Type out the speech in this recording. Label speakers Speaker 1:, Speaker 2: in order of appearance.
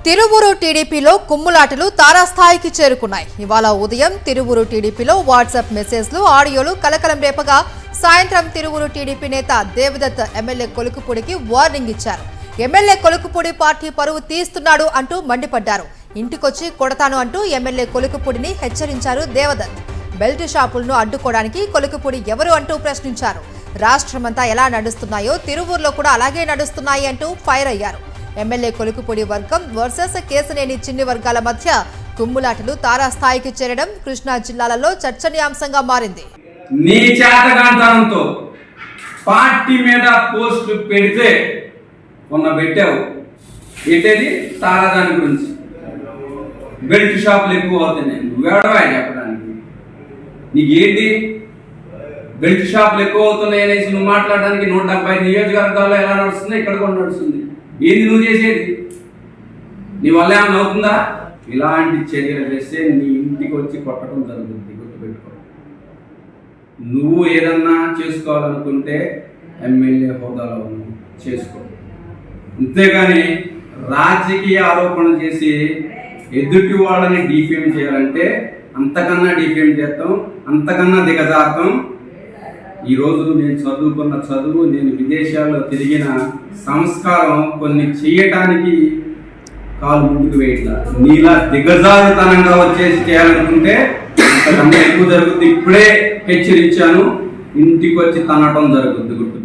Speaker 1: తిరువురు టీడీపీలో కుమ్ములాటలు తారాస్థాయికి చేరుకున్నాయి. ఇవాళ ఉదయం తిరువురు టీడీపీలో వాట్సాప్ మెసేజ్లు, ఆడియోలు కలకలం రేపగా సాయంత్రం తిరువురు టీడీపీ నేత దేవదత్ ఎమ్మెల్యే కొలుకుపూడికి వార్నింగ్ ఇచ్చారు. ఎమ్మెల్యే కొలుకుపూడి పార్టీ పరువు తీస్తున్నాడు అంటూ మండిపడ్డారు. ఇంటికొచ్చి కొడతాను అంటూ ఎమ్మెల్యే కొలుకుపూడిని హెచ్చరించారు దేవదత్. బెల్ట్ షాపులను అడ్డుకోవడానికి కొలుకుపూడి ఎవరు అంటూ ప్రశ్నించారు. రాష్ట్రమంతా ఎలా నడుస్తున్నాయో తిరువూరులో కూడా అలాగే నడుస్తున్నాయి అంటూ ఫైర్ అయ్యారు. ఎమ్మెల్యే కొలుకుపూడి వర్గం వర్సెస్ కేశనేని చిన్ని వర్గాల మధ్య కుమ్ములాటలు తారాస్థాయికి చేరడం కృష్ణా జిల్లాలలో చర్చనీయాంశంగా మారింది.
Speaker 2: నీ చేతగాంతనంతో పార్టీ మీద పోస్టులు పెడితే మొన్న పెట్టావు. ఏంటది? తారాదాని గురించి బెల్ట్ షాపులు ఎక్కువ అవుతున్నాయి. నువ్వెవడవా చెప్పడానికి? నీకేంటి బెల్ట్ షాపులు ఎక్కువ అవుతున్నాయి అనేసి నువ్వు మాట్లాడడానికి 170 నియోజకవర్గాల్లో ఎలా నడుస్తుంది, ఇక్కడ కూడా నడుస్తుంది. ఏంది నువ్వు చేసేది? నీ వల్ల ఏమైనా అవుతుందా? ఇలాంటి చర్యలు చేస్తే నీ ఇంటికి వచ్చి కొట్టడం జరుగుతుంది. గుర్తుపెట్టుకో. నువ్వు ఏదన్నా చేసుకోవాలనుకుంటే ఎమ్మెల్యే హోదాలో చేసుకో, అంతేగాని రాజకీయ ఆరోపణలు చేసి ఎదుటి వాళ్ళని డిఫేమ్ చేయాలంటే అంతకన్నా డిఫేమ్ చేస్తాం, అంతకన్నా దిగజారుతాం. ఈరోజు నేను చదువుకున్న చదువు, నేను విదేశాల్లో తిరిగిన సంస్కారం కొన్ని చేయటానికి కాలు ముందుకు వేయట్లా. నీలా దిగజారుతనంగా వచ్చేసి చేయాలనుకుంటే అంతకన్నా ఎక్కువ జరుగుతుంది. ఇప్పుడే హెచ్చరించాను, ఇంటికి వచ్చి తనటం జరుగుతుంది. గుర్తుపెట్టు.